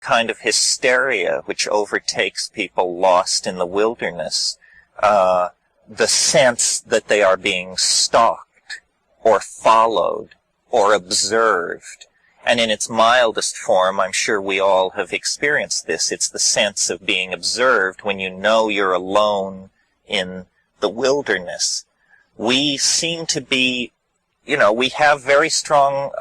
kind of hysteria which overtakes people lost in the wilderness, the sense that they are being stalked or followed or observed. And in its mildest form, I'm sure we all have experienced this. It's the sense of being observed when you know you're alone in the wilderness. We seem to be, we have very strong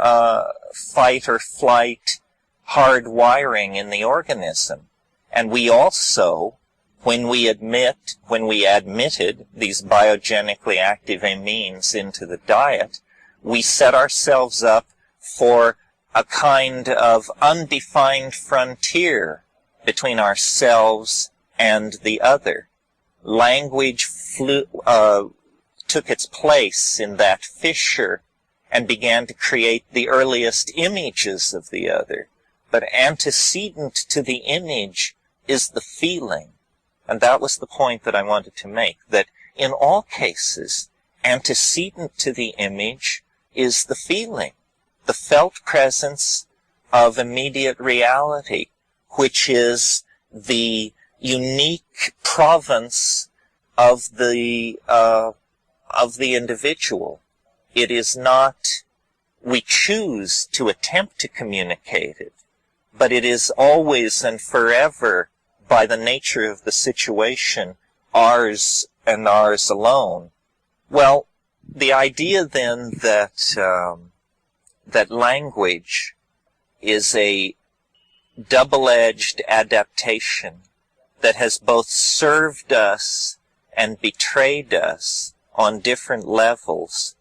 fight or flight hard wiring in the organism. And we also, when we admitted these biogenically active amines into the diet, we set ourselves up for a kind of undefined frontier between ourselves and the other. Language took its place in that fissure and began to create the earliest images of the other. But antecedent to the image is the feeling. And that was the point that I wanted to make, that in all cases, antecedent to the image is the feeling, the felt presence of immediate reality, which is the unique province of the individual. It is not, we choose to attempt to communicate it, but it is always and forever, by the nature of the situation, ours and ours alone. Well, the idea then that language is a double-edged adaptation that has both served us and betrayed us on different levels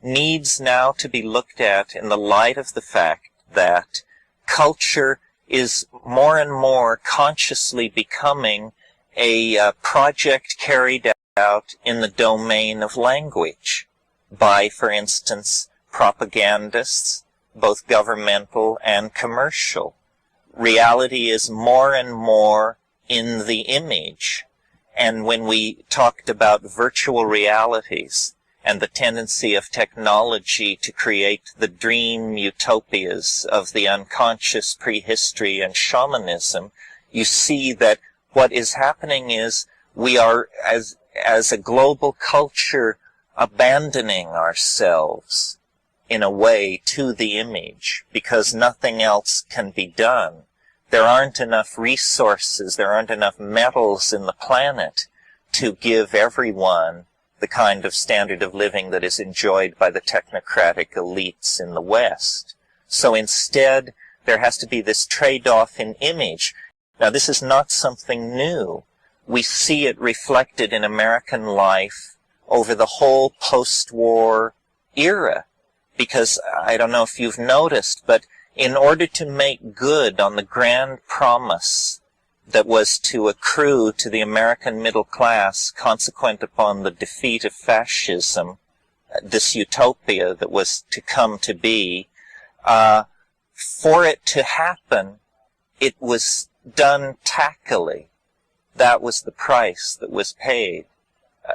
needs now to be looked at in the light of the fact that culture is more and more consciously becoming a project carried out in the domain of language by, for instance, propagandists, both governmental and commercial. Reality is more and more in the image. And when we talked about virtual realities and the tendency of technology to create the dream utopias of the unconscious prehistory and shamanism, you see that what is happening is we are, as a global culture, abandoning ourselves in a way to the image because nothing else can be done. There aren't enough resources, there aren't enough metals in the planet to give everyone the kind of standard of living that is enjoyed by the technocratic elites in the West. So instead, there has to be this trade-off in image. Now, this is not something new. We see it reflected in American life over the whole post-war era. Because, I don't know if you've noticed, but in order to make good on the grand promise that was to accrue to the American middle class consequent upon the defeat of fascism, this utopia that was to come to be, for it to happen, it was done tackily. That was the price that was paid.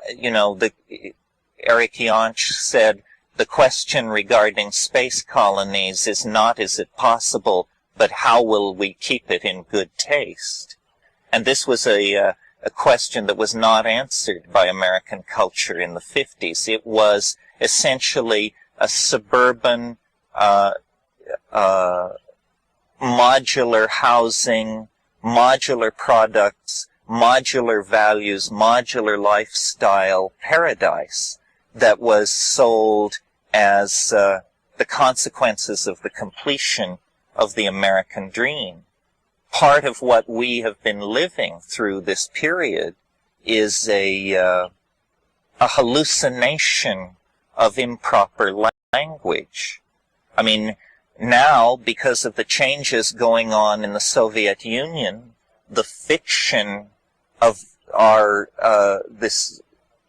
Eric Jantsch said, the question regarding space colonies is not is it possible, but how will we keep it in good taste? And this was a question that was not answered by American culture in the 50s. It was essentially a suburban, modular housing, modular products, modular values, modular lifestyle paradise that was sold as the consequences of the completion of the American dream. Part of what we have been living through this period is a hallucination of improper language. I mean, now, because of the changes going on in the Soviet Union, the fiction of our this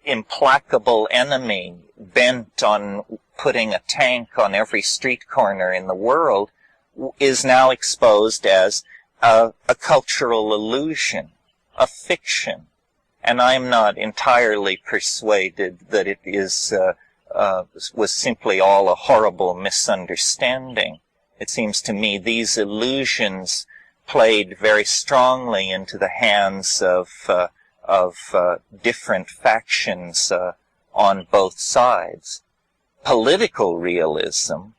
implacable enemy bent on putting a tank on every street corner in the world is now exposed as a cultural illusion, a fiction. And I'm not entirely persuaded that it was simply all a horrible misunderstanding. It seems to me these illusions played very strongly into the hands of different factions on both sides. Political realism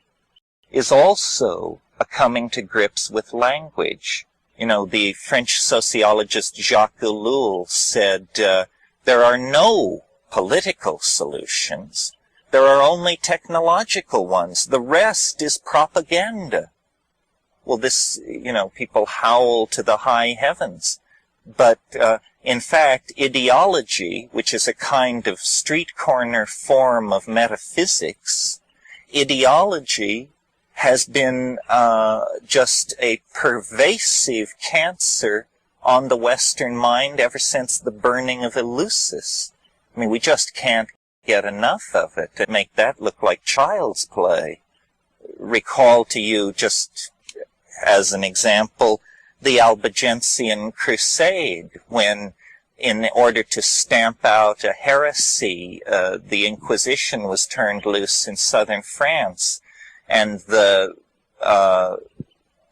is also a coming to grips with language. You know, the French sociologist Jacques Ellul said, there are no political solutions. There are only technological ones. The rest is propaganda. Well, this, you know, people howl to the high heavens. But, in fact, ideology, which is a kind of street corner form of metaphysics, ideology has been just a pervasive cancer on the Western mind ever since the burning of Eleusis. I mean, we just can't get enough of it to make that look like child's play. Recall to you, just as an example, the Albigensian Crusade, when in order to stamp out a heresy, the Inquisition was turned loose in southern France, and the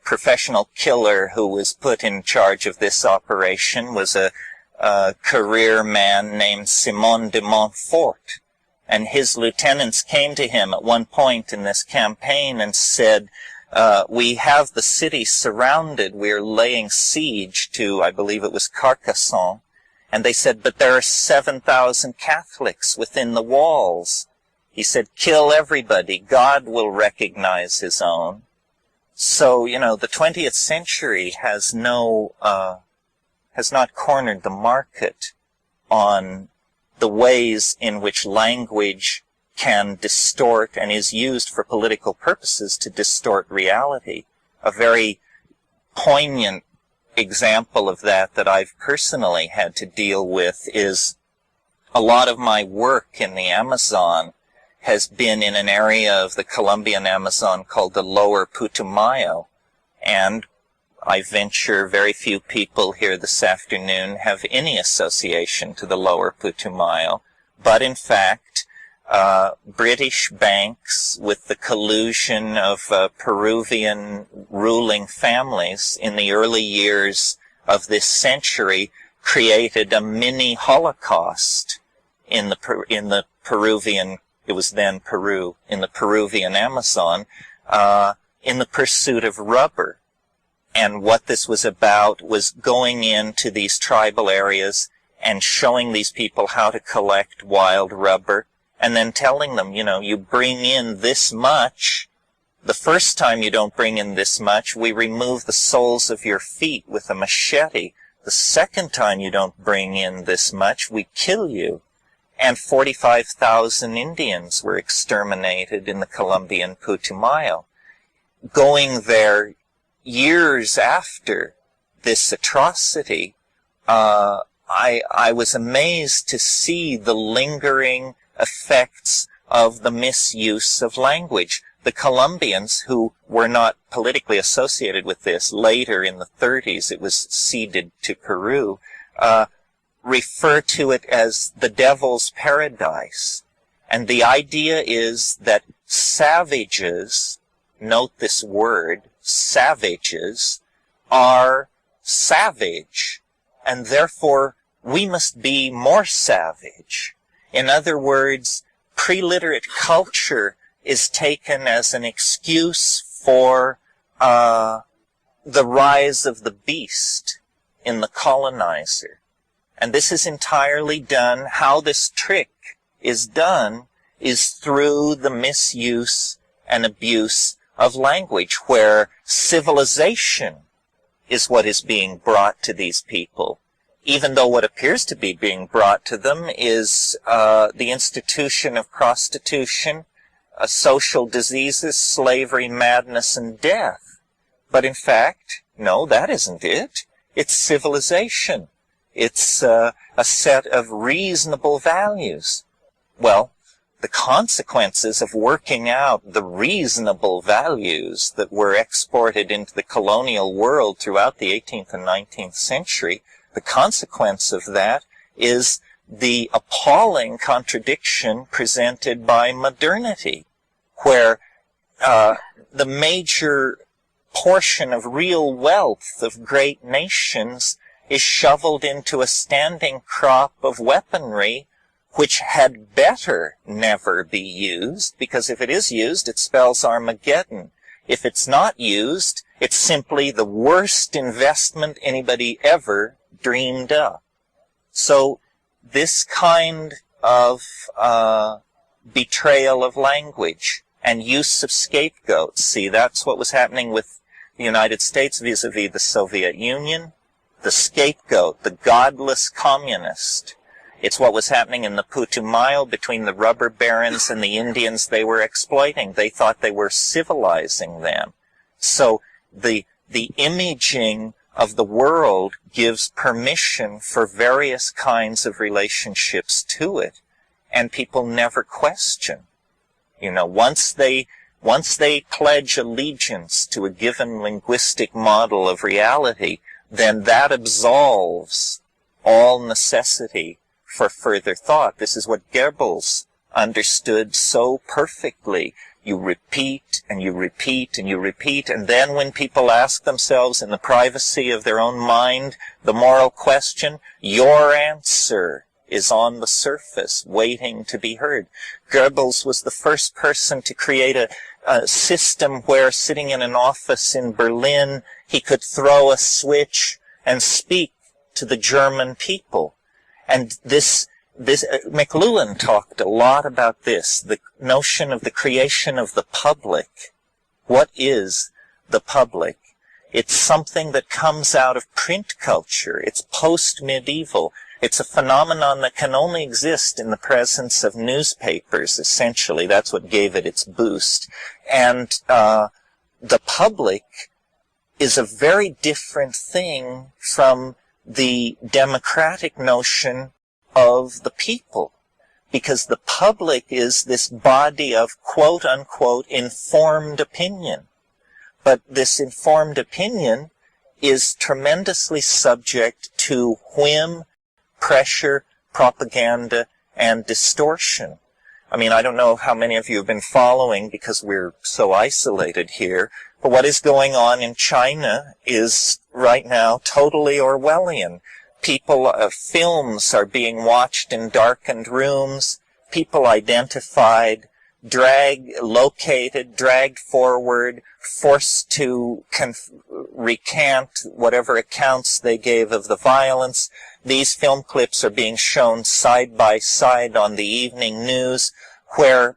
professional killer who was put in charge of this operation was a career man named Simon de Montfort. And his lieutenants came to him at one point in this campaign and said, we have the city surrounded. We're laying siege to, I believe it was Carcassonne. And they said, but there are 7,000 Catholics within the walls. He said, kill everybody. God will recognize his own. So, you know, the 20th century has not cornered the market on the ways in which language can distort and is used for political purposes to distort reality. A very poignant example of that I've personally had to deal with is a lot of my work in the Amazon has been in an area of the Colombian Amazon called the Lower Putumayo, and I venture very few people here this afternoon have any association to the Lower Putumayo, but in fact, British banks with the collusion of Peruvian ruling families in the early years of this century created a mini Holocaust in the Peruvian, it was then Peru, in the Peruvian Amazon, in the pursuit of rubber. And what this was about was going into these tribal areas and showing these people how to collect wild rubber, and then telling them, you know, you bring in this much. The first time you don't bring in this much, we remove the soles of your feet with a machete. The second time you don't bring in this much, we kill you. And 45,000 Indians were exterminated in the Colombian Putumayo. Going there years after this atrocity, I was amazed to see the lingering effects of the misuse of language. The Colombians, who were not politically associated with this, later in the 30s it was ceded to Peru, refer to it as the devil's paradise. And the idea is that savages, note this word, savages, are savage, and therefore we must be more savage. In other words, pre-literate culture is taken as an excuse for the rise of the beast in the colonizer. And this is entirely done, how this trick is done is through the misuse and abuse of language, where civilization is what is being brought to these people, even though what appears to be being brought to them is the institution of prostitution, social diseases, slavery, madness, and death. But in fact, no, that isn't it. It's civilization. It's a set of reasonable values. Well, the consequences of working out the reasonable values that were exported into the colonial world throughout the 18th and 19th century, the consequence of that is the appalling contradiction presented by modernity, where the major portion of real wealth of great nations is shoveled into a standing crop of weaponry which had better never be used, because if it is used, it spells Armageddon. If it's not used, it's simply the worst investment anybody ever dreamed of. So this kind of betrayal of language and use of scapegoats, see, that's what was happening with the United States vis-a-vis the Soviet Union. The scapegoat, the godless communist. It's what was happening in the Putumayo between the rubber barons and the Indians they were exploiting. They thought they were civilizing them. So the imaging of the world gives permission for various kinds of relationships to it, and people never question. You know, once they pledge allegiance to a given linguistic model of reality, then that absolves all necessity for further thought. This is what Goebbels understood so perfectly. You repeat and you repeat and you repeat, and then when people ask themselves in the privacy of their own mind the moral question, your answer is on the surface, waiting to be heard. Goebbels was the first person to create a system where, sitting in an office in Berlin, he could throw a switch and speak to the German people. And this McLuhan talked a lot about this, the notion of the creation of the public. What is the public? It's something that comes out of print culture. It's post-medieval. It's a phenomenon that can only exist in the presence of newspapers, essentially. That's what gave it its boost. And the public is a very different thing from the democratic notion of the people, because the public is this body of quote-unquote informed opinion. But this informed opinion is tremendously subject to whim, pressure, propaganda, and distortion. I mean, I don't know how many of you have been following, because we're so isolated here, but what is going on in China is right now totally Orwellian. Films are being watched in darkened rooms, people identified, located, dragged forward, forced to recant whatever accounts they gave of the violence. These film clips are being shown side by side on the evening news, where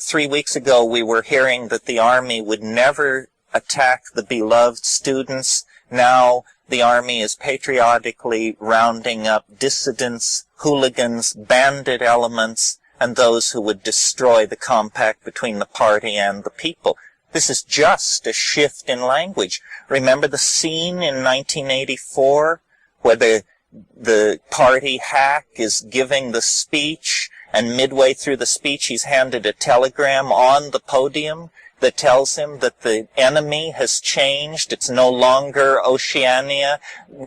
3 weeks ago we were hearing that the army would never attack the beloved students. Now the army is patriotically rounding up dissidents, hooligans, bandit elements, and those who would destroy the compact between the party and the people. This is just a shift in language. Remember the scene in 1984 where the party hack is giving the speech, and midway through the speech he's handed a telegram on the podium that tells him that the enemy has changed. It's no longer Oceania.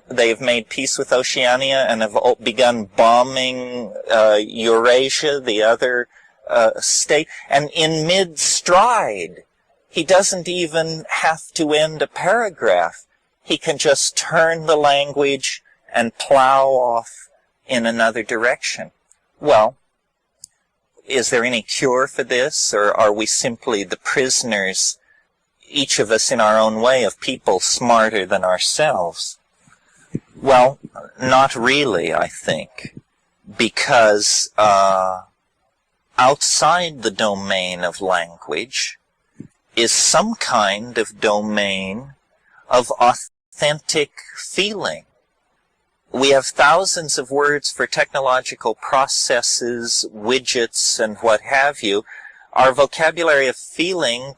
They've made peace with Oceania and have begun bombing Eurasia, the other state. And in mid-stride, he doesn't even have to end a paragraph. He can just turn the language and plow off in another direction. Well, is there any cure for this, or are we simply the prisoners, each of us in our own way, of people smarter than ourselves? Well, not really, I think, because outside the domain of language is some kind of domain of authentic feeling. We have thousands of words for technological processes, widgets, and what have you. Our vocabulary of feeling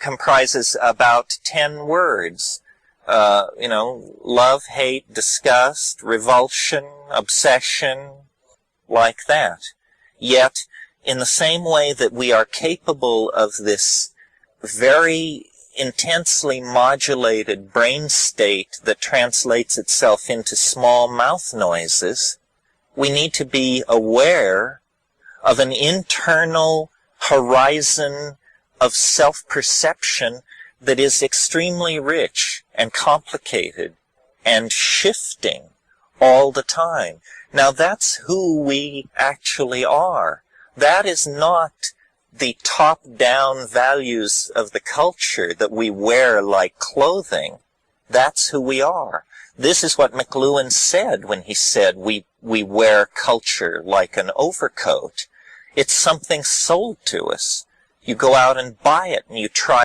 comprises about 10 words. Love, hate, disgust, revulsion, obsession, like that. Yet, in the same way that we are capable of this very intensely modulated brain state that translates itself into small mouth noises, we need to be aware of an internal horizon of self-perception that is extremely rich and complicated and shifting all the time. Now that's who we actually are. That is not the top-down values of the culture that we wear like clothing. That's who we are. This is what McLuhan said when he said we wear culture like an overcoat. It's something sold to us. You go out and buy it and you try